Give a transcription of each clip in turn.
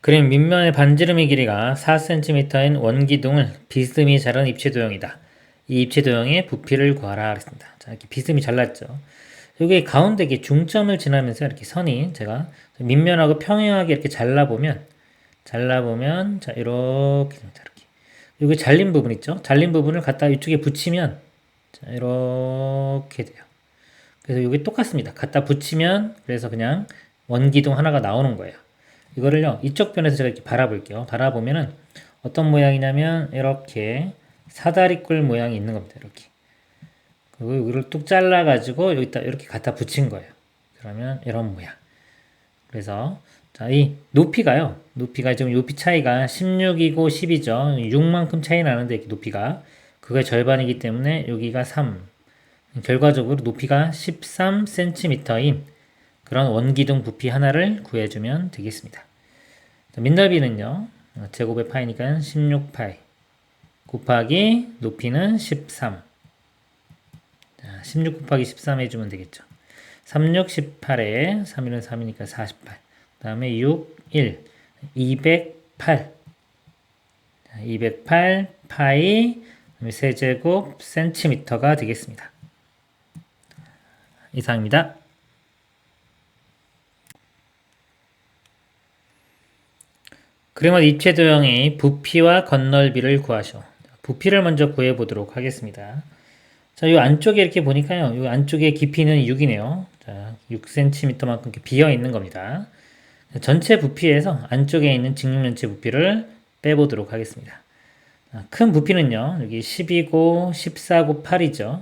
그림 밑면의 반지름의 길이가 4cm인 원기둥을 비스듬히 자른 입체도형이다. 이 입체도형의 부피를 구하라 그랬습니다. 자, 이렇게 비스듬히 잘랐죠. 여기 가운데 이렇게 중점을 지나면서 이렇게 선이 제가 밑면하고 평행하게 이렇게 잘라보면 자, 이렇게 됩니다. 이렇게. 여기 잘린 부분 있죠? 잘린 부분을 갖다 이쪽에 붙이면 자, 이렇게 돼요. 그래서 여기 똑같습니다. 갖다 붙이면 그래서 그냥 원기둥 하나가 나오는 거예요. 이거를요, 이쪽 편에서 제가 이렇게 바라볼게요. 바라보면은 어떤 모양이냐면 이렇게 사다리꼴 모양이 있는 겁니다. 이렇게. 그리고 여기를 뚝 잘라가지고 여기다 이렇게 갖다 붙인 거예요. 그러면 이런 모양. 그래서 자, 이 높이가 지금 높이 차이가 16이고 10이죠. 6만큼 차이 나는데 이렇게 높이가 그게 절반이기 때문에 여기가 3. 결과적으로 높이가 13cm인 그런 원기둥 부피 하나를 구해주면 되겠습니다. 민넓이는요, 제곱의 파이니까 16파이 곱하기 높이는 13. 자, 16 곱하기 13 해주면 되겠죠. 36, 18에 3일은 3이니까 48. 그 다음에 6, 1, 208. 자, 208 파이 세제곱 센티미터가 되겠습니다. 이상입니다. 그림은 입체도형의 부피와 건널비를 구하시오. 부피를 먼저 구해보도록 하겠습니다. 자, 이 안쪽에 이렇게 보니까요. 이 안쪽에 깊이는 6이네요. 자, 6cm만큼 이렇게 비어 있는 겁니다. 전체 부피에서 안쪽에 있는 직육면체 부피를 빼보도록 하겠습니다. 큰 부피는요. 여기 10이고 14고 8이죠.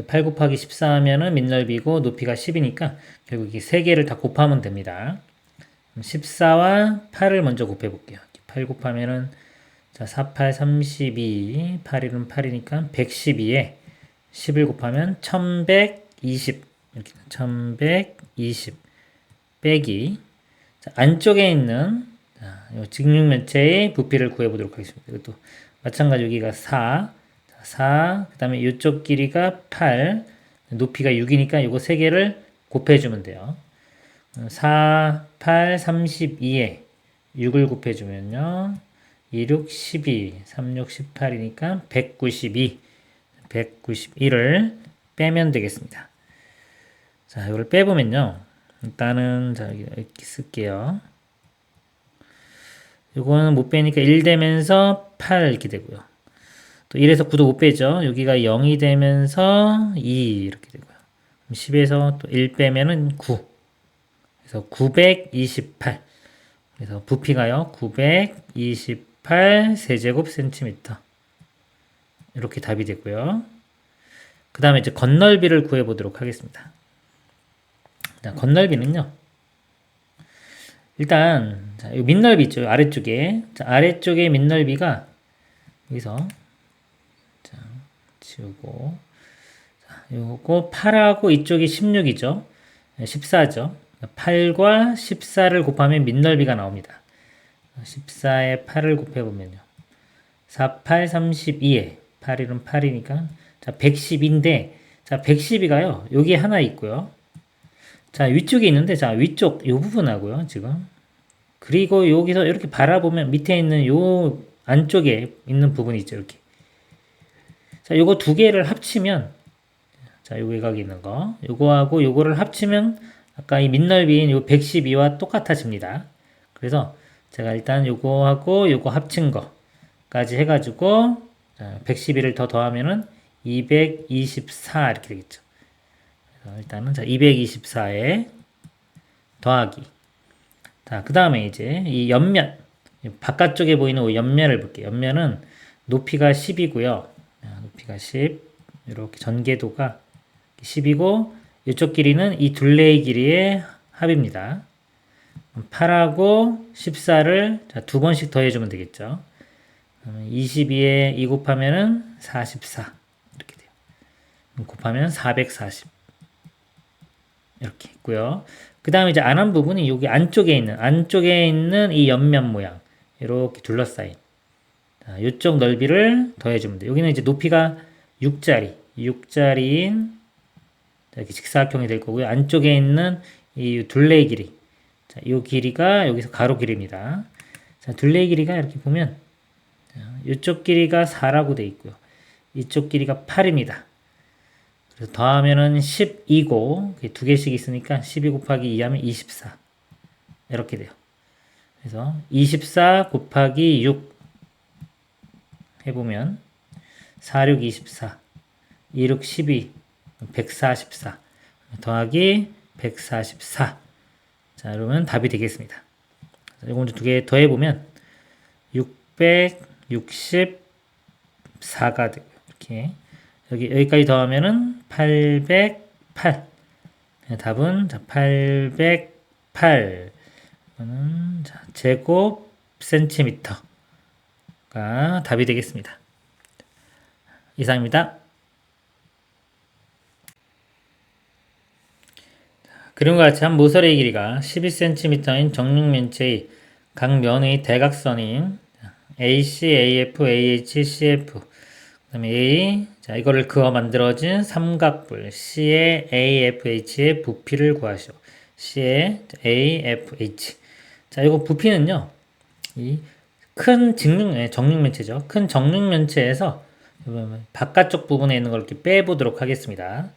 8 곱하기 14 하면은 밑넓이고 높이가 10이니까 결국 이 세 개를 다 곱하면 됩니다. 14와 8을 먼저 곱해 볼게요. 8 곱하면은 자, 4, 8, 32, 8, 1은 8이니까 112에 10을 곱하면 1120 이렇게 1120 빼기 자, 안쪽에 있는 자, 직육면체의 부피를 구해 보도록 하겠습니다. 이것도 마찬가지 여기가 4, 4, 그 다음에 이쪽 길이가 8, 높이가 6이니까 이거 세 개를 곱해주면 돼요. 4, 8, 32에 6을 곱해주면요. 2, 6, 12, 3, 6, 18이니까 192, 191을 빼면 되겠습니다. 자, 이걸 빼보면요. 일단은, 자, 이렇게 쓸게요. 이거는 못 빼니까 1 되면서 8 이렇게 되고요. 또 1에서 9도 못 빼죠. 여기가 0이 되면서 2 이렇게 되고요. 10에서 또 1 빼면은 9. 그래서 928. 그래서 부피가요. 928 세제곱 센티미터. 이렇게 답이 되고요. 그 다음에 이제 건널비를 구해보도록 하겠습니다. 자, 건널비는요. 일단, 자, 이 밑넓이 있죠. 아래쪽에. 자, 아래쪽에 밑넓이가 여기서 자, 지우고 자, 요거 8하고 이쪽이 16이죠. 14죠. 8과 14를 곱하면 밑넓이가 나옵니다. 14에 8을 곱해보면요. 4, 8, 32에 8, 1은 8이니까 자, 110인데 자, 112가요. 여기 하나 있고요. 자, 위쪽에 있는데 자, 위쪽 요 부분하고요, 지금. 그리고 여기서 이렇게 바라보면 밑에 있는 요 안쪽에 있는 부분이 있죠, 이렇게. 자, 요거 두 개를 합치면 자, 요 외곽에 있는 거. 요거하고 요거를 합치면 아까 이 밑넓이인 요 112와 똑같아집니다. 그래서 제가 일단 요거하고 요거 합친 거까지 해가지고 112를 더 더하면은 224 이렇게 되겠죠. 그래서 일단은 자 224에 더하기. 자, 그 다음에 이제 이 옆면 바깥쪽에 보이는 옆면을 볼게요. 옆면은 높이가 10이고요. 높이가 10 이렇게 전개도가 10이고 이쪽 길이는 이 둘레의 길이의 합입니다. 8하고 14를 두 번씩 더해주면 되겠죠. 22에 2 곱하면은 44 이렇게 돼요. 곱하면 440 이렇게 있고요. 그 다음에 이제 안한 부분이 여기 안쪽에 있는 이 옆면 모양 이렇게 둘러싸인 이쪽 넓이를 더해주면 돼요. 여기는 이제 높이가 6짜리인 이렇게 직사각형이 될 거고요. 안쪽에 있는 이 둘레의 길이. 자, 이 길이가 여기서 가로 길입니다. 자, 둘레의 길이가 이렇게 보면 이쪽 길이가 4라고 돼 있고요. 이쪽 길이가 8입니다. 그래서 더하면은 12고 두 개씩 있으니까 12 곱하기 2 하면 24 이렇게 돼요. 그래서 24 곱하기 6 해보면 4, 6, 24 2, 6, 12 144 더하기 144 자, 그러면 답이 되겠습니다. 이걸 두 개 더해보면 664가 되고요. 이렇게 여기까지 더하면은 808 답은 808 제곱 센티미터가 답이 되겠습니다. 이상입니다. 그림과 같이 한 모서리의 길이가 12cm인 정육면체의 각 면의 대각선인 AC, AF, AH, CF 그 다음에 A 자 이거를 그어 만들어진 삼각뿔 C의 AFH의 부피를 구하시오. C의 AFH 자 이거 부피는요 이 큰 정육면체죠. 큰 정육면체에서 바깥쪽 부분에 있는 걸 이렇게 빼보도록 하겠습니다.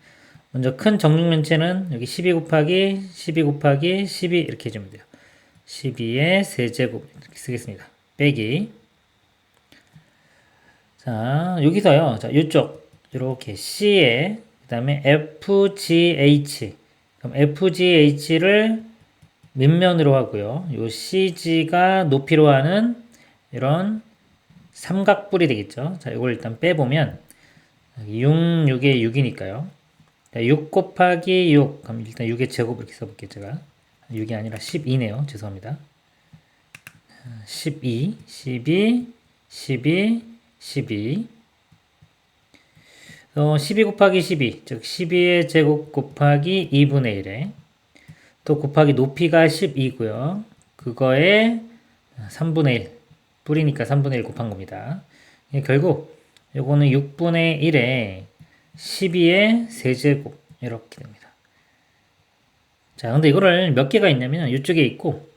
먼저 큰 정육면체는 여기 12 곱하기 12 곱하기 12 이렇게 해주면 돼요. 12의 세제곱 이렇게 쓰겠습니다. 빼기 자 여기서요. 자 이쪽 이렇게 C에 그 다음에 FGH 그럼 FGH를 밑면으로 하고요. 요 CG가 높이로 하는 이런 삼각뿔이 되겠죠. 자 이걸 일단 빼보면 6, 6에 6이니까요. 6 곱하기 6 그럼 일단 6의 제곱 이렇게 써볼게요. 제가 6이 아니라 12네요. 죄송합니다. 12 12 곱하기 12 즉 12의 제곱 곱하기 2분의 1에 또 곱하기 높이가 12고요. 그거에 3분의 1 뿌리니까 3분의 1 곱한 겁니다. 결국 요거는 6분의 1에 12의 세제곱 이렇게 됩니다. 자, 근데 이거를 몇 개가 있냐면 이쪽에 있고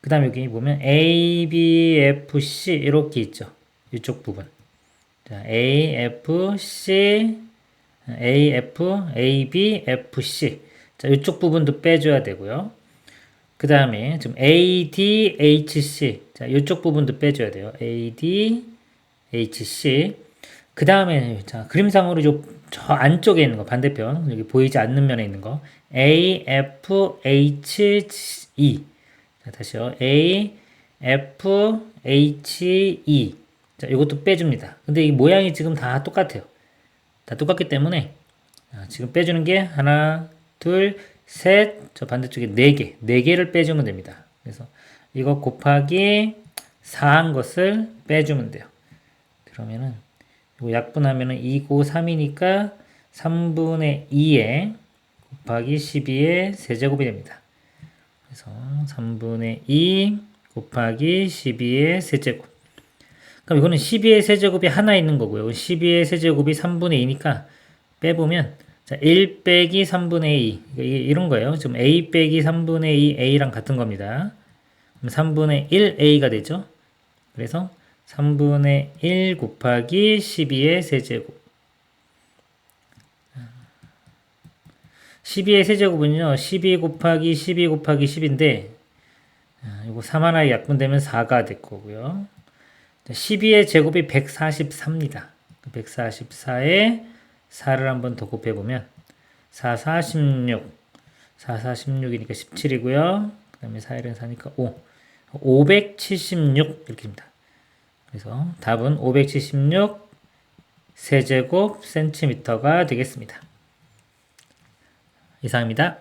그 다음에 여기 보면 A, B, F, C 이렇게 있죠. 이쪽 부분. 자, A, F, C, A, F, A, B, F, C. 자, 이쪽 부분도 빼줘야 되고요. 그 다음에 지금 A, D, H, C. 자, 이쪽 부분도 빼줘야 돼요. A, D, H, C. 그 다음에 자, 그림상으로 저 안쪽에 있는 거 반대편 여기 보이지 않는 면에 있는 거 A, F, H, E. 자, 다시요. A, F, H, E. 자, 이것도 빼줍니다. 근데 이 모양이 지금 다 똑같아요. 다 똑같기 때문에 지금 빼주는 게 하나, 둘, 셋, 저 반대쪽에 4개, 4개를 빼주면 됩니다. 그래서 이거 곱하기 4한 것을 빼주면 돼요. 그러면은 이거 약분하면은 2고 3이니까 3분의 2에 곱하기 12의 세제곱이 됩니다. 그래서 3분의 2 곱하기 12의 세제곱. 그럼 이거는 12의 세제곱이 하나 있는 거고요. 12의 세제곱이 3분의 2니까 빼보면 자, 1 빼기 3분의 2. 이런 거예요. 지금 A 빼기 3분의 2 A랑 같은 겁니다. 그럼 3분의 1 A가 되죠. 그래서 3분의 1 곱하기 12의 세제곱. 12의 세제곱은요. 12 곱하기 12 곱하기 10인데 이거 3 하나에 약분되면 4가 될 거고요. 12의 제곱이 144입니다. 144에 4를 한번 더 곱해보면 4, 46 4, 46이니까 17이고요. 그 다음에 4일은 4니까 5 576 이렇게입니다. 그래서 답은 576 세제곱 센티미터가 되겠습니다. 이상입니다.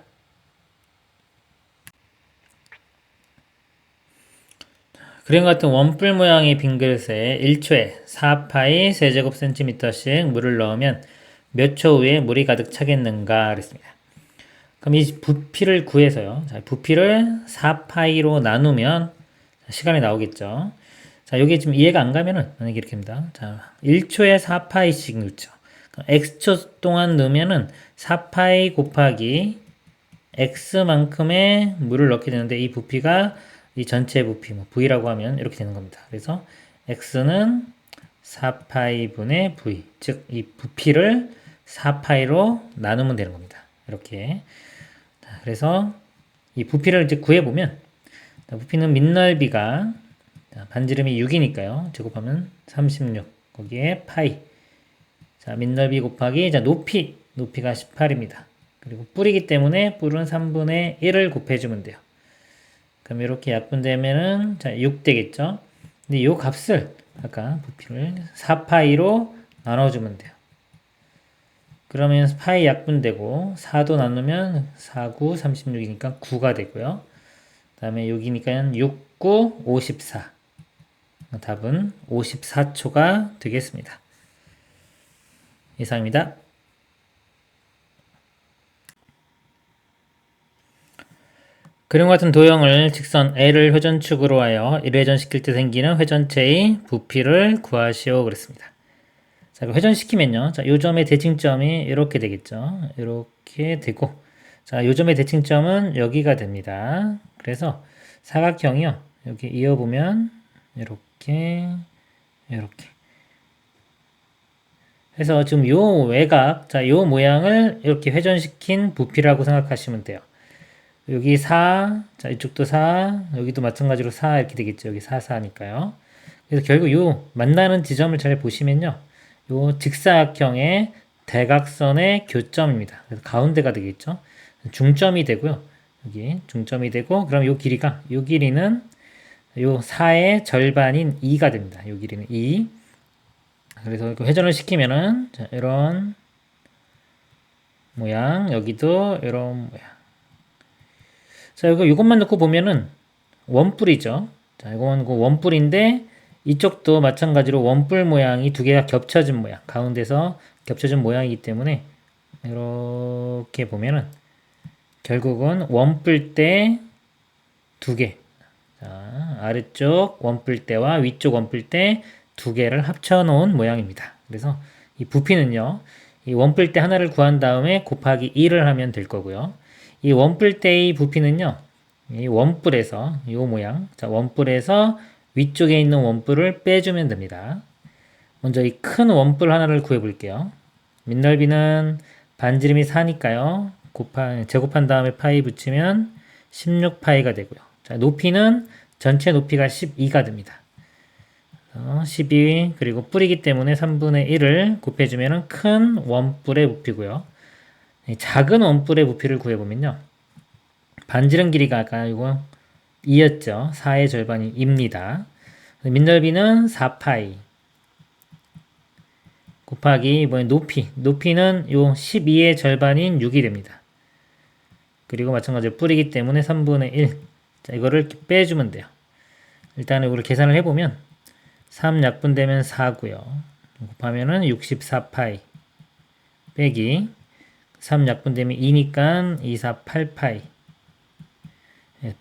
그림 같은 원뿔 모양의 빈 그릇에 1초에 4파이 세제곱 센티미터씩 물을 넣으면 몇 초 후에 물이 가득 차겠는가 그랬습니다. 그럼 이 부피를 구해서요. 자, 부피를 4파이로 나누면 시간이 나오겠죠. 자, 여기 지금 이해가 안 가면은 만약에 이렇게 합니다. 자, 1초에 4파이씩 넣죠. x초 동안 넣으면은 4파이 곱하기 x만큼의 물을 넣게 되는데 이 부피가 이 전체 부피, 뭐 V라고 하면 이렇게 되는 겁니다. 그래서 X는 4파이 분의 V, 즉 이 부피를 4파이로 나누면 되는 겁니다. 이렇게. 자, 그래서 이 부피를 이제 구해보면, 부피는 밑넓이가, 반지름이 6이니까요. 제곱하면 36. 거기에 파이. 자, 밑넓이 곱하기, 자, 높이가 18입니다. 그리고 뿔이기 때문에 뿔은 3분의 1을 곱해주면 돼요. 그럼 이렇게 약분되면은, 자, 6 되겠죠? 근데 이 값을, 아까 부피를 4파이로 나눠주면 돼요. 그러면 파이 약분되고, 4도 나누면 4, 9, 36이니까 9가 되고요. 그 다음에 6이니까 6, 9, 54. 답은 54초가 되겠습니다. 이상입니다. 그림과 같은 도형을 직선 L을 회전축으로 하여 1회전시킬 때 생기는 회전체의 부피를 구하시오 그랬습니다. 자, 회전시키면요. 자, 요 점의 대칭점이 이렇게 되겠죠. 이렇게 되고, 자, 요 점의 대칭점은 여기가 됩니다. 그래서 사각형이요. 여기 이어보면 이렇게 해서 지금 요 외곽, 자, 요 모양을 이렇게 회전시킨 부피라고 생각하시면 돼요. 여기 4, 자, 이쪽도 4, 여기도 마찬가지로 4 이렇게 되겠죠. 여기 4, 4니까요. 그래서 결국 요 만나는 지점을 잘 보시면요. 요 직사각형의 대각선의 교점입니다. 그래서 가운데가 되겠죠. 중점이 되고요. 여기 중점이 되고, 그럼 요 길이는 요 4의 절반인 2가 됩니다. 요 길이는 2. 그래서 회전을 시키면은, 자, 이런 모양, 여기도 이런 모양. 자, 이것만 놓고 보면은 원뿔이죠. 자, 이건 그 원뿔인데, 이쪽도 마찬가지로 원뿔 모양이 두 개가 겹쳐진 모양, 가운데서 겹쳐진 모양이기 때문에, 이렇게 보면은, 결국은 원뿔대 두 개. 자, 아래쪽 원뿔대와 위쪽 원뿔대 두 개를 합쳐 놓은 모양입니다. 그래서 이 부피는요, 이 원뿔대 하나를 구한 다음에 곱하기 1을 하면 될 거고요. 이 원뿔대의 부피는요, 이 원뿔에서, 이 모양, 자, 원뿔에서 위쪽에 있는 원뿔을 빼주면 됩니다. 먼저 이 큰 원뿔 하나를 구해 볼게요. 밑넓이는 반지름이 4니까요. 제곱한 다음에 파이 붙이면 16파이가 되고요. 자, 높이는 전체 높이가 12가 됩니다. 12, 그리고 뿔이기 때문에 3분의 1을 곱해주면 큰 원뿔의 부피고요. 작은 원뿔의 부피를 구해보면요. 반지름 길이가 아까 이거 2였죠. 4의 절반이 2입니다. 밑넓이는 4파이 곱하기 이번에 높이는 요 12의 절반인 6이 됩니다. 그리고 마찬가지로 뿔이기 때문에 3분의 1. 자, 이거를 빼주면 돼요. 일단 이거를 계산을 해보면 3 약분되면 4고요. 곱하면은 64파이 빼기 3 약분되면 2니까 2, 4, 8파이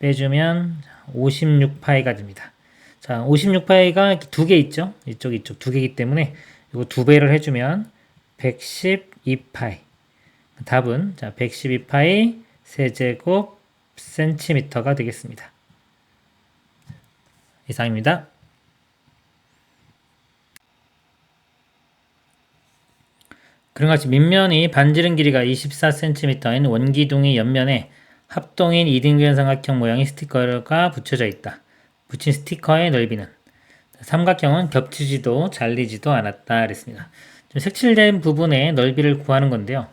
빼주면 56파이가 됩니다. 자, 56파이가 두 개 있죠? 이쪽 두 개이기 때문에 이거 두 배를 해주면 112파이. 답은 자 112파이 세제곱 센티미터가 되겠습니다. 이상입니다. 그런 같이 밑면이 반지름 길이가 24cm인 원기둥이 옆면에 합동인 이등변 삼각형 모양의 스티커가 붙여져 있다. 붙인 스티커의 넓이는 삼각형은 겹치지도 잘리지도 않았다 그랬습니다. 좀 색칠된 부분의 넓이를 구하는 건데요.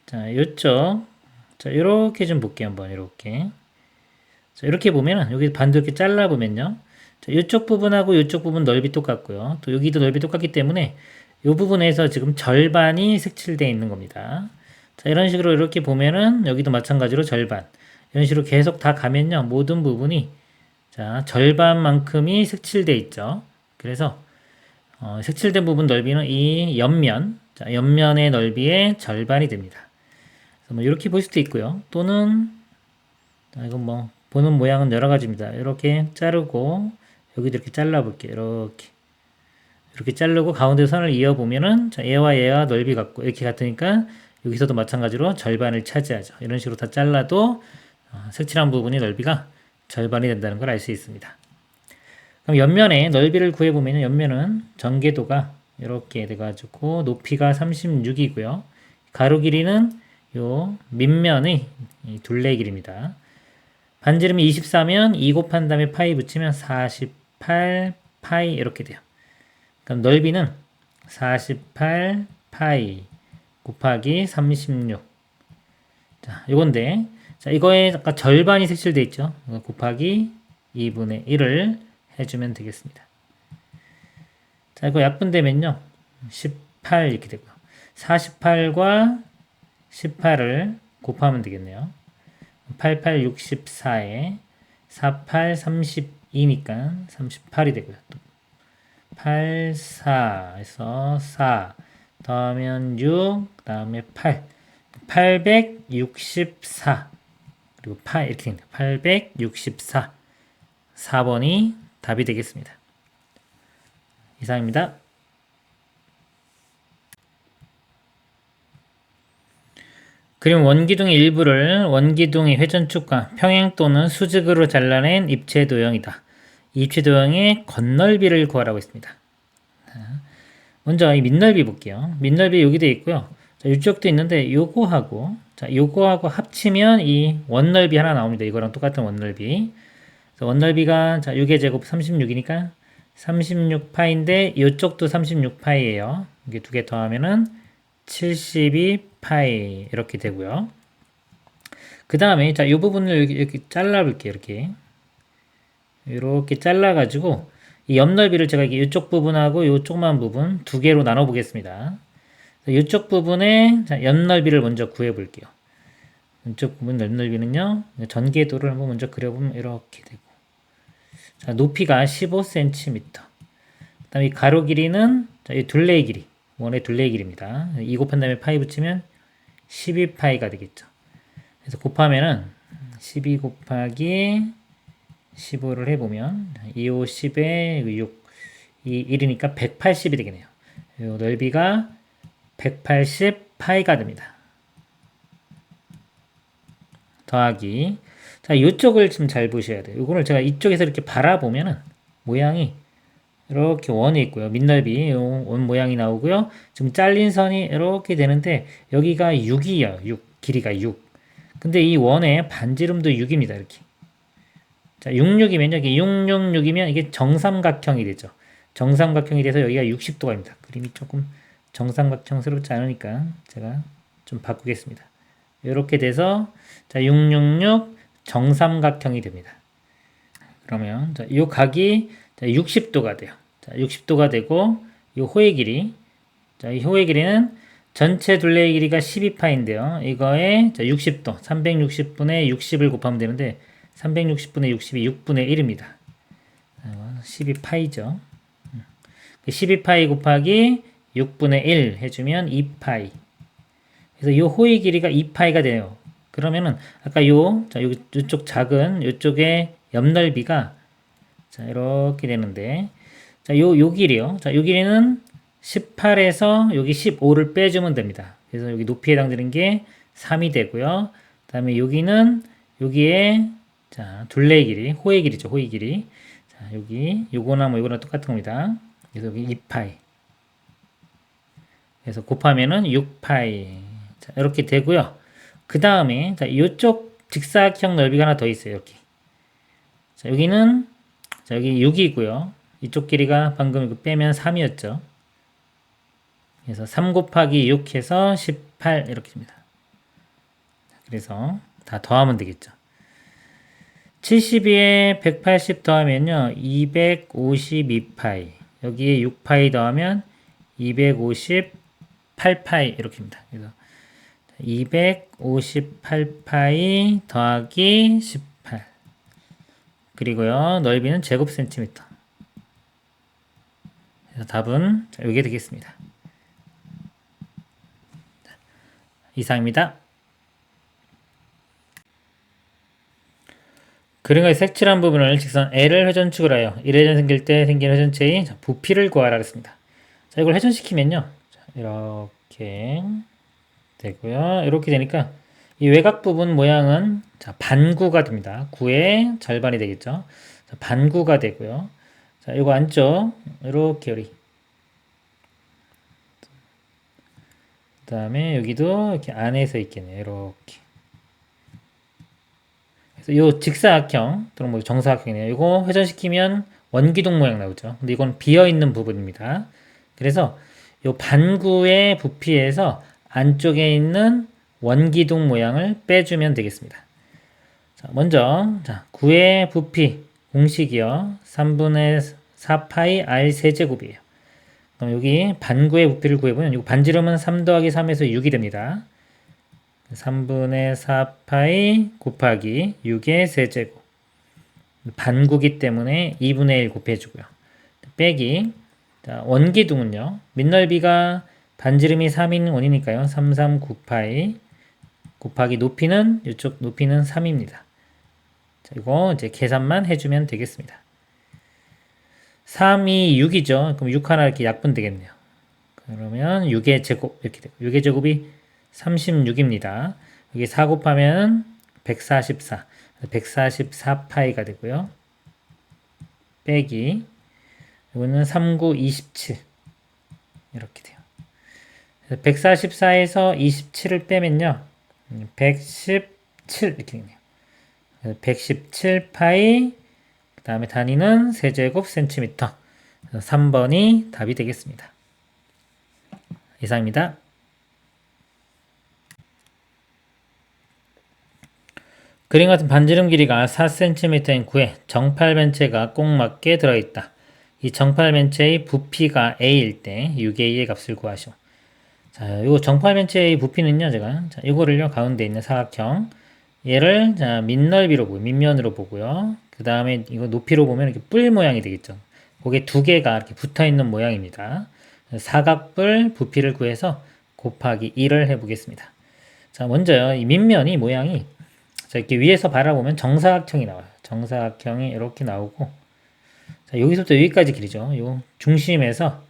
자, 요쪽. 자, 이렇게 좀 볼게요. 한번 이렇게. 자, 이렇게 보면은 여기 반도 이렇게 잘라 보면요. 자, 이쪽 부분하고 이쪽 부분 넓이 똑같고요. 또 여기도 넓이 똑같기 때문에 이 부분에서 지금 절반이 색칠되어 있는 겁니다. 자, 이런 식으로 이렇게 보면은 여기도 마찬가지로 절반. 이런 식으로 계속 다 가면요. 모든 부분이 자, 절반만큼이 색칠되어 있죠. 그래서 색칠된 부분 넓이는 이 옆면, 자, 옆면의 넓이의 절반이 됩니다. 그래서 뭐 이렇게 볼 수도 있고요. 또는 이건 뭐 보는 모양은 여러 가지입니다. 이렇게 자르고 여기도 이렇게 잘라 볼게요. 이렇게 자르고 가운데 선을 이어 보면은 자, 얘와 넓이 같고 이렇게 같으니까 여기서도 마찬가지로 절반을 차지하죠. 이런 식으로 다 잘라도 색칠한 부분의 넓이가 절반이 된다는 걸 알 수 있습니다. 그럼 옆면의 넓이를 구해보면 옆면은 전개도가 이렇게 돼가지고 높이가 36이고요. 가로 길이는 요 밑면의 둘레 길이입니다. 반지름이 24면 2 곱한 다음에 파이 붙이면 48 파이 이렇게 돼요. 그럼 넓이는 48 파이 곱하기 36. 자, 요건데, 자, 이거에 아까 절반이 색칠돼 있죠. 곱하기 2분의 1을 해주면 되겠습니다. 자, 이거 약분되면요. 18 이렇게 되고요. 48과 18을 곱하면 되겠네요. 88, 64에 48, 32니까 38이 되고요. 또 8, 4에서 4 더하면 6, 그 다음에 8 864 그리고 8 이렇게 됩니다. 864 4번이 답이 되겠습니다. 이상입니다. 그림 원기둥의 일부를 원기둥의 회전축과 평행 또는 수직으로 잘라낸 입체 도형이다. 입체 도형의 겉넓이를 구하라고 했습니다. 먼저 이 밑넓이 볼게요. 밑넓이 여기 되어 있고요. 자, 이쪽도 있는데 요거하고 합치면 이 원넓이 하나 나옵니다. 이거랑 똑같은 원넓이. 그래서 원넓이가 자 6의 제곱 36이니까 36파인데 이쪽도 36파이예요. 이게 두 개 더하면은 72파이 이렇게 되고요. 그 다음에 자 이 부분을 이렇게 잘라볼게요. 이렇게 잘라가지고 이 옆넓이를 제가 이쪽 부분하고 이쪽만 부분 두 개로 나눠 보겠습니다. 이쪽 부분의 옆넓이를 먼저 구해 볼게요. 이쪽 부분 옆넓이는요. 전개도를 한번 먼저 그려보면 이렇게 되고, 자, 높이가 15cm. 그 다음에 가로 길이는 자, 이 둘레의 길이, 원의 둘레의 길이입니다. 2 곱한 다음에 파이 붙이면 12파이가 되겠죠. 그래서 곱하면은 12 곱하기 15를 해보면 2, 5, 10에 6, 2, 1이니까 180이 되겠네요. 이 넓이가 180파이가 됩니다. 더하기. 자, 이쪽을 좀 잘 보셔야 돼요. 이거를 제가 이쪽에서 이렇게 바라보면은 모양이 이렇게 원이 있고요. 밑넓이 원 모양이 나오고요. 지금 잘린 선이 이렇게 되는데 여기가 6이에요. 6. 길이가 6. 근데 이 원의 반지름도 6입니다. 이렇게. 자, 66이면 여기 666이면 이게 정삼각형이 되죠. 정삼각형이 돼서 여기가 60도가입니다. 그림이 조금 정삼각형스럽지 않으니까 제가 좀 바꾸겠습니다. 이렇게 돼서 자, 666 정삼각형이 됩니다. 그러면 자, 이 각이 자, 60도가 돼요. 자, 60도가 되고 이 호의 길이 자, 이 호의 길이는 전체 둘레의 길이가 12파인데요. 이거에 자, 60도 360분의 60을 곱하면 되는데 360분의 60이 6분의 1입니다. 12파이죠. 12파이 곱하기 6분의 1 해주면 2파이. 그래서 이 호의 길이가 2파이가 돼요. 그러면은 아까 자, 요쪽 작은 요쪽의 옆넓이가 자, 이렇게 되는데 자, 요 길이요. 자, 요 길이는 18에서 여기 15를 빼주면 됩니다. 그래서 여기 높이에 해당되는 게 3이 되고요. 그 다음에 여기는 여기에 자, 둘레의 길이, 호의 길이죠. 호의 길이. 자, 여기 요거나 뭐 요거나 똑같은 겁니다. 그래서 여기 2파이. 그래서 곱하면은 6파이. 자, 이렇게 되고요. 그 다음에 자, 이쪽 직사각형 넓이가 하나 더 있어요. 이렇게. 자, 여기는 자, 여기 6이고요. 이쪽 길이가 방금 이거 빼면 3이었죠. 그래서 3 곱하기 6 해서 18 이렇게 됩니다. 그래서 다 더하면 되겠죠. 72에 180 더하면요. 252파이. 여기에 6파이 더하면 258파이 이렇게입니다. 그래서 258파이 더하기 18. 그리고요. 넓이는 제곱 센티미터. 그래서 답은 이게 되겠습니다. 이상입니다. 그림의 색칠한 부분을 직선 L을 회전축을 하여 1회전 생길 때 생긴 회전체의 부피를 구하라 했습니다. 자, 이걸 회전시키면요. 자, 이렇게 되고요. 이렇게 되니까 이 외곽 부분 모양은 자, 반구가 됩니다. 9의 절반이 되겠죠. 자, 반구가 되고요. 자, 요거 안쪽 이렇게 요리. 그 다음에 여기도 이렇게 안에서 있겠네요. 이렇게. 그래서 요 직사각형 또는 뭐 정사각형이네요. 이거 회전시키면 원기둥 모양 나오죠. 근데 이건 비어 있는 부분입니다. 그래서 요 반구의 부피에서 안쪽에 있는 원기둥 모양을 빼주면 되겠습니다. 자, 먼저 자, 9의 부피 공식이요. 3분의 4파이 r 세제곱이에요. 그럼 여기 반구의 부피를 구해보면 이 반지름은 3 더하기 3에서 6이 됩니다. 3분의 4파이 곱하기 6의 세제곱. 반구기 때문에 2분의 1 곱해주고요. 빼기. 자, 원기둥은요. 밑넓이가 반지름이 3인 원이니까요. 3, 3, 9파이 곱하기 높이는 이쪽 높이는 3입니다. 자, 이거 이제 계산만 해주면 되겠습니다. 3이 6이죠. 그럼 6 하나 이렇게 약분 되겠네요. 그러면 6의 제곱 이렇게 되고 6의 제곱이 36입니다. 여기 4 곱하면 144. 144파이가 되고요. 빼기 이거는 39, 27 이렇게 돼요. 144에서 27을 빼면요. 117 이렇게 되네요. 117파이 그 다음에 단위는 세제곱 센티미터. 3번이 답이 되겠습니다. 이상입니다. 그림 같은 반지름 길이가 4cm인 구에 정팔 벤체가 꼭 맞게 들어있다. 이 정팔 벤체의 부피가 A일 때 6A의 값을 구하시오. 자, 요 정팔 벤체의 부피는요, 제가, 자, 요거를요, 가운데 있는 사각형. 얘를, 자, 밑넓이로 보고, 밑면으로 보고요. 그 다음에 이거 높이로 보면 이렇게 뿔 모양이 되겠죠. 거기에 두 개가 이렇게 붙어 있는 모양입니다. 사각뿔 부피를 구해서 곱하기 1을 해보겠습니다. 자, 먼저요, 이 밑면이 모양이, 자, 이렇게 위에서 바라보면 정사각형이 나와요. 정사각형이 이렇게 나오고, 자, 여기서부터 여기까지 길이죠. 요 중심에서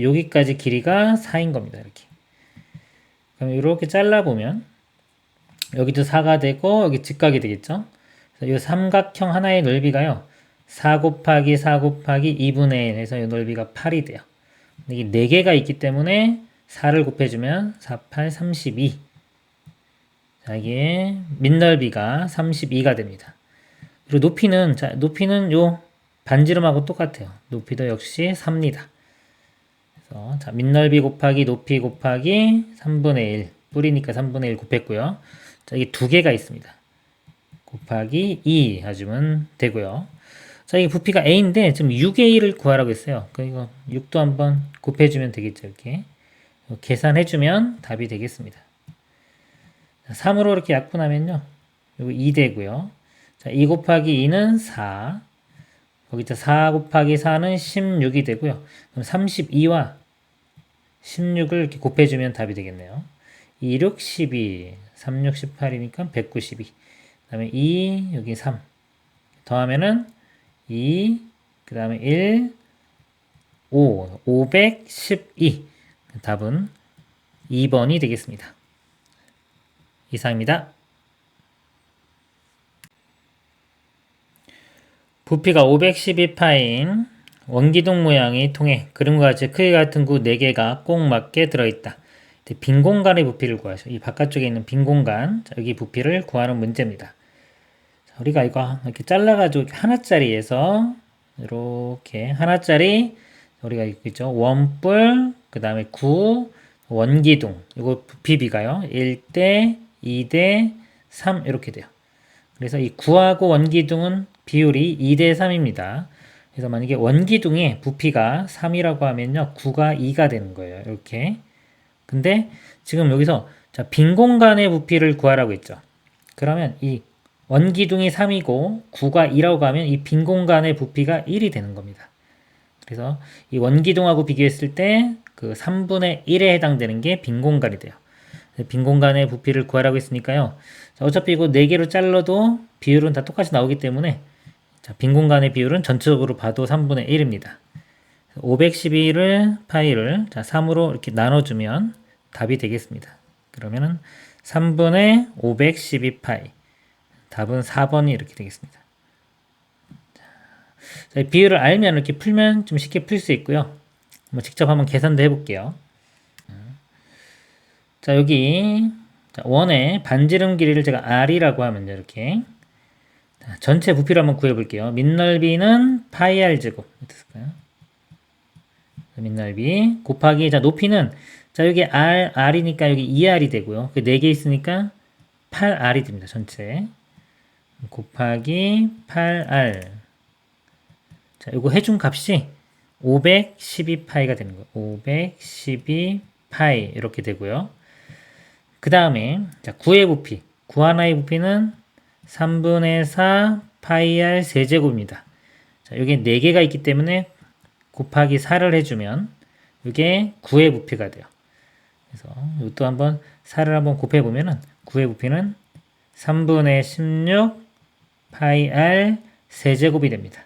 여기까지 길이가 4인 겁니다. 이렇게. 그럼 이렇게 잘라보면, 여기도 4가 되고, 여기 직각이 되겠죠. 이 삼각형 하나의 넓이가요, 4 곱하기 4 곱하기 2분의 1 해서 이 넓이가 8이 돼요. 이게 4개가 있기 때문에 4를 곱해주면 4, 8, 32. 자, 이게 밑넓이가 32가 됩니다. 그리고 높이는, 자, 높이는 요 반지름하고 똑같아요. 높이도 역시 3입니다. 그래서, 자, 밑넓이 곱하기 높이 곱하기 3분의 1. 뿌리니까 3분의 1 곱했고요. 자, 이게 두 개가 있습니다. 곱하기 2 해주면 되고요. 자, 이게 부피가 A인데, 지금 6A를 구하라고 했어요. 그러니까 6도 한번 곱해주면 되겠죠, 이렇게. 계산해주면 답이 되겠습니다. 3으로 이렇게 약분하면요. 요거 2 되고요. 자, 2 곱하기 2는 4. 거기서 4 곱하기 4는 16이 되고요. 그럼 32와 16을 이렇게 곱해주면 답이 되겠네요. 2, 6, 12. 3, 6, 18이니까 192. 그 다음에 2, 여기 3. 더하면은 2, 그 다음에 1, 5. 512. 답은 2번이 되겠습니다. 이상입니다. 부피가 512파인 원기둥 모양의 통에 그림과 같이 크기 같은 구 4개가 꼭 맞게 들어있다. 빈 공간의 부피를 구하셔. 이 바깥쪽에 있는 빈 공간, 자, 여기 부피를 구하는 문제입니다. 자, 우리가 이거 이렇게 잘라가지고 하나짜리에서 이렇게 하나짜리 우리가 있죠. 원뿔, 그 다음에 9, 원기둥. 이거 부피비가요. 1대 2대 3 이렇게 돼요. 그래서 이 9하고 원기둥은 비율이 2대 3입니다. 그래서 만약에 원기둥의 부피가 3이라고 하면요. 9가 2가 되는 거예요. 이렇게. 근데 지금 여기서 자, 빈 공간의 부피를 구하라고 했죠. 그러면 이 원기둥이 3이고 9가 2라고 하면 이 빈 공간의 부피가 1이 되는 겁니다. 그래서 이 원기둥하고 비교했을 때 그 3분의 1에 해당되는 게 빈 공간이 돼요. 빈 공간의 부피를 구하라고 했으니까요. 자, 어차피 이거 4개로 잘라도 비율은 다 똑같이 나오기 때문에 자, 빈 공간의 비율은 전체적으로 봐도 3분의 1입니다. 512를 파이를 자, 3으로 이렇게 나눠주면 답이 되겠습니다. 그러면은 3분의 512파이. 답은 4번이 이렇게 되겠습니다. 자, 이 비율을 알면 이렇게 풀면 좀 쉽게 풀 수 있고요. 직접 한번 계산도 해볼게요. 자, 여기 원의 반지름 길이를 제가 R이라고 하면 이렇게 전체 부피를 한번 구해볼게요. 밑넓이는 파이 R 제곱. 어땠을까요? 밑넓이 곱하기 자 높이는 자 여기 R이니까 여기 2R이 되고요. 그 4개 있으니까 8R이 됩니다. 전체 곱하기 8R 자 요거 해준 값이 512파이가 되는 거예요. 512파이 이렇게 되고요. 그 다음에 자 9의 부피 9 하나의 부피는 3분의 4 파이 R 세제곱입니다. 자 여기 4개가 있기 때문에 곱하기 4를 해주면 이게 9의 부피가 돼요. 그래서 이것도 한번 4를 한번 곱해보면은 9의 부피는 3분의 16 파이 R 세제곱이 됩니다.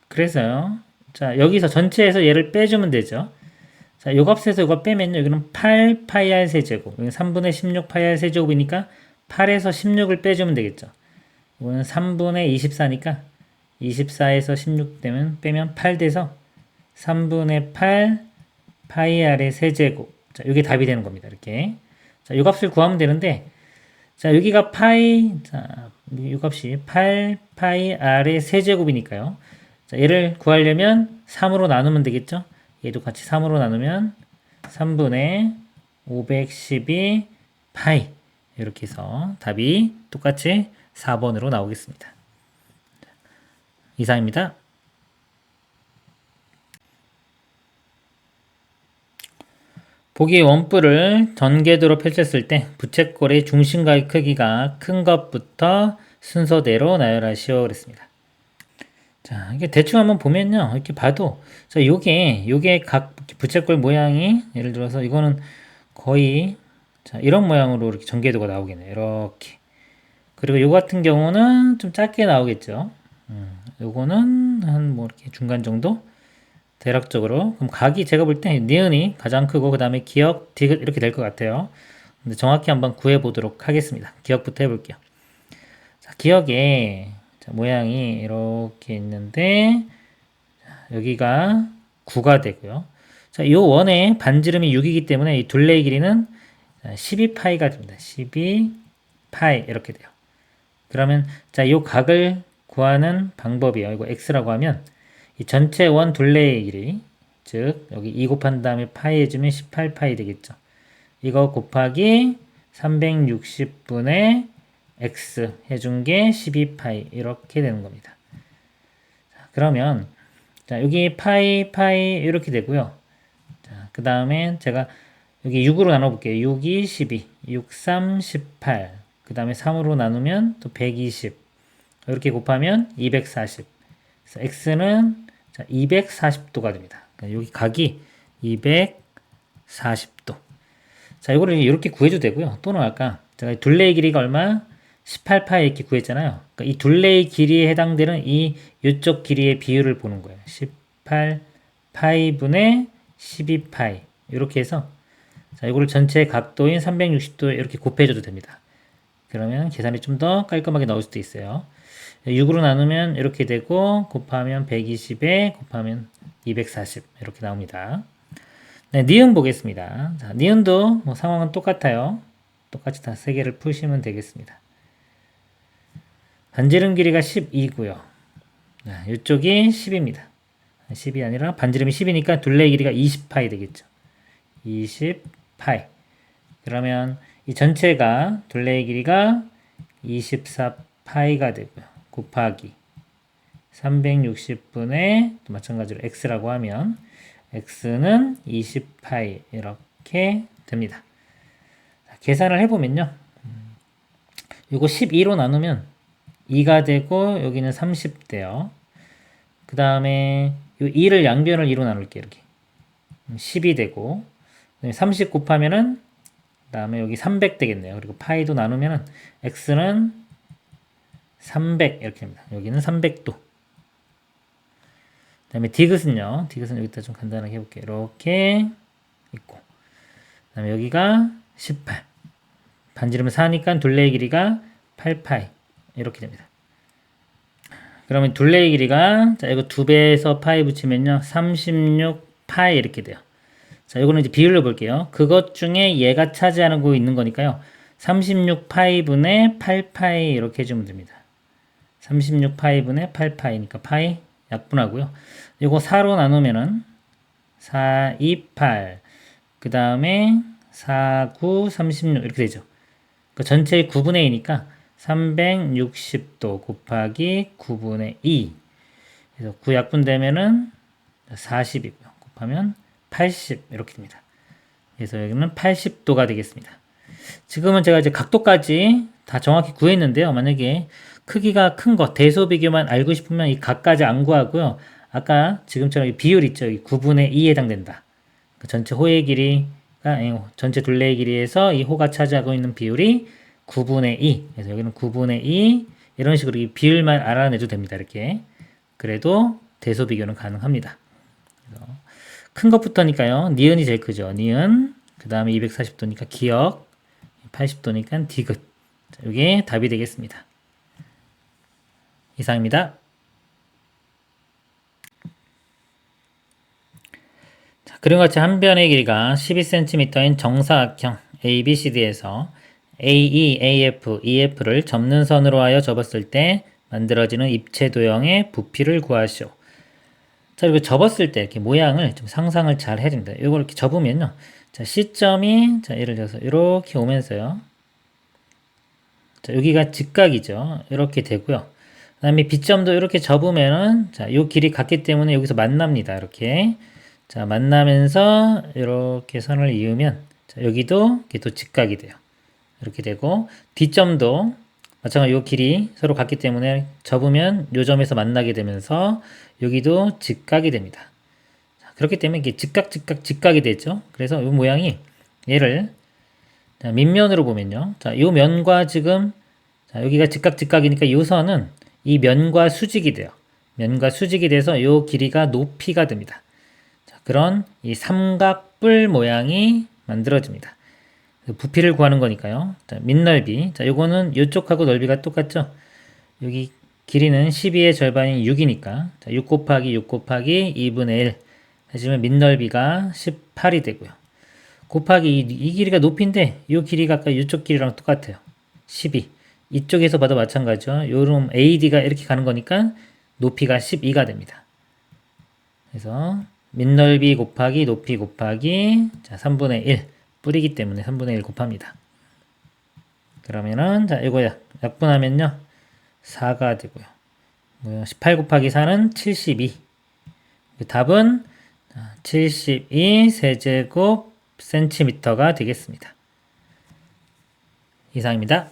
그래서요. 자 여기서 전체에서 얘를 빼주면 되죠. 자 요 값에서 이거 빼면요. 여기는 8 파이 R 세제곱. 여기 3분의 16 파이 R 세제곱이니까 8에서 16을 빼주면 되겠죠. 이거는 3분의 24니까 24에서 16 빼면 8 돼서 3분의 8 파이 R의 세제곱. 자, 이게 답이 되는 겁니다. 이렇게. 자, 이 값을 구하면 되는데, 자, 여기가 파이, 자, 이 값이 8 파이 R의 세제곱이니까요. 자, 얘를 구하려면 3으로 나누면 되겠죠? 얘도 같이 3으로 나누면 3분의 512 파이. 이렇게 해서 답이 똑같이 4번으로 나오겠습니다. 이상입니다. 보기 원뿔을 전개도로 펼쳤을 때 부채꼴의 중심각의 크기가 큰 것부터 순서대로 나열하시오 그랬습니다. 자, 이게 대충 한번 보면요. 이렇게 봐도 자, 요게 각 부채꼴 모양이 예를 들어서 이거는 거의 자, 이런 모양으로 이렇게 전개도가 나오겠네요. 이렇게. 그리고 요 같은 경우는 좀 작게 나오겠죠. 요거는 한 뭐 이렇게 중간 정도? 대략적으로. 그럼 각이 제가 볼 때 니은이 가장 크고 그 다음에 기역, 디귿 이렇게 될 것 같아요. 근데 정확히 한번 구해 보도록 하겠습니다. 기역부터 해볼게요. 자, 기역에 자, 모양이 이렇게 있는데 자, 여기가 9가 되고요. 자, 요 원의 반지름이 6이기 때문에 이 둘레의 길이는 12파이가 됩니다. 12파이 이렇게 돼요. 그러면 자, 요 각을 구하는 방법이에요. 이거 x라고 하면 이 전체 원 둘레의 길이 즉 여기 2 곱한 다음에 파이 해주면 18파이 되겠죠. 이거 곱하기 360분의 x 해준 게 12파이 이렇게 되는 겁니다. 자, 그러면 자, 여기 파이 이렇게 되고요. 자, 그 다음에 제가 여기 6으로 나눠볼게요. 6, 2, 12, 6, 3, 18. 그 다음에 3으로 나누면 또 120. 이렇게 곱하면 240. 그래서 x는 자, 240도가 됩니다. 그러니까 여기 각이 240도. 자, 이거를 이렇게 구해도 되고요. 또는 아까 제가 둘레의 길이가 얼마? 18파이 이렇게 구했잖아요. 그러니까 이 둘레의 길이에 해당되는 이쪽 길이의 비율을 보는 거예요. 18파이분의 12파이. 이렇게 해서 자, 이거를 전체 각도인 360도에 이렇게 곱해줘도 됩니다. 그러면 계산이 좀 더 깔끔하게 나올 수도 있어요. 6으로 나누면 이렇게 되고 곱하면 120에 곱하면 240 이렇게 나옵니다. 네, 니은 보겠습니다. 자, 니은도 뭐 상황은 똑같아요. 똑같이 다 3개를 푸시면 되겠습니다. 반지름 길이가 12고요. 이쪽이 10입니다. 10이 아니라 반지름이 10이니까 둘레의 길이가 20파이 되겠죠. 20파이. 그러면 이 전체가 둘레의 길이가 24파이가 되고요. 곱하기 360분의 또 마찬가지로 x라고 하면 x는 20파이 이렇게 됩니다. 자, 계산을 해보면요. 이거 12로 나누면 2가 되고 여기는 30 돼요. 그 다음에 이 2를 양변을 2로 나눌게요. 이렇게 10이 되고 30 곱하면은 그 다음에 여기 300 되겠네요. 그리고 파이도 나누면은 x는 300 이렇게 됩니다. 여기는 300도. 그 다음에 디귿은요. 디귿은 여기다 좀 간단하게 해볼게요. 이렇게 있고 그 다음에 여기가 18. 반지름 4니까 둘레의 길이가 8파이. 이렇게 됩니다. 그러면 둘레의 길이가, 자, 이거 2배에서 파이 붙이면요. 36파이 이렇게 돼요. 자, 이거는 이제 비율로 볼게요. 그것 중에 얘가 차지하고 있는 거니까요. 36파이분의 8파이 이렇게 해주면 됩니다. 36파이분의 8파이니까 파이 약분하고요. 이거 4로 나누면은 4, 2, 8. 그 다음에 4, 9, 36 이렇게 되죠. 그 전체의 9분의 2니까 360도 곱하기 9분의 2. 그래서 9 약분되면은 40이고요. 곱하면 80 이렇게 됩니다. 그래서 여기는 80도가 되겠습니다. 지금은 제가 이제 각도까지 다 정확히 구했는데요. 만약에 크기가 큰 거, 대소 비교만 알고 싶으면 이 각까지 안 구하고요. 아까 지금처럼 이 비율 있죠. 이 9분의 2에 해당된다. 그 전체 호의 길이가, 전체 둘레의 길이에서 이 호가 차지하고 있는 비율이 9분의 2. 그래서 여기는 9분의 2. 이런 식으로 이 비율만 알아내도 됩니다. 이렇게. 그래도 대소 비교는 가능합니다. 큰 것부터니까요. 니은이 제일 크죠. 니은. 그 다음에 240도니까 기역. 80도니까 디귿. 자, 이게 답이 되겠습니다. 이상입니다. 자, 그림과 같이 한 변의 길이가 12cm인 정사각형 ABCD에서 AE, AF, EF를 접는 선으로 하여 접었을 때 만들어지는 입체 도형의 부피를 구하시오. 자, 이렇게 접었을 때 이렇게 모양을 좀 상상을 잘 해야 됩니다. 이걸 이렇게 접으면요. 자, C점이, 자, 예를 들어서 이렇게 오면서요. 자, 여기가 직각이죠. 이렇게 되고요. 그 다음에 B점도 이렇게 접으면은, 자, 요 길이 같기 때문에 여기서 만납니다. 이렇게. 자, 만나면서 이렇게 선을 이으면, 자, 여기도 이렇게 또 직각이 돼요. 이렇게 되고, D점도 마찬가지로 요 길이 서로 같기 때문에 접으면 요 점에서 만나게 되면서 여기도 직각이 됩니다. 자, 그렇기 때문에 이게 직각이 되죠. 그래서 이 모양이 얘를 자, 밑면으로 보면요. 자, 요 면과 지금 자, 여기가 직각이니까 요 선은 이 면과 수직이 돼요. 면과 수직이 돼서 요 길이가 높이가 됩니다. 자, 그런 이 삼각뿔 모양이 만들어집니다. 부피를 구하는 거니까요. 자, 밑넓이. 자, 요거는 요쪽하고 넓이가 똑같죠? 여기 길이는 12의 절반인 6이니까. 자, 6 곱하기 6 곱하기 2분의 1. 하시면 밑넓이가 18이 되고요. 곱하기 이 길이가 높이인데, 요 길이가 아까 이쪽 길이랑 똑같아요. 12. 이쪽에서 봐도 마찬가지죠. 요럼 AD가 이렇게 가는 거니까 높이가 12가 됩니다. 그래서 밑넓이 곱하기 높이 곱하기 자, 3분의 1. 뿌리기 때문에 3분의 1 곱합니다. 그러면은, 자, 이거 약분하면요. 4가 되고요. 18 곱하기 4는 72. 답은 72 세제곱 센티미터가 되겠습니다. 이상입니다.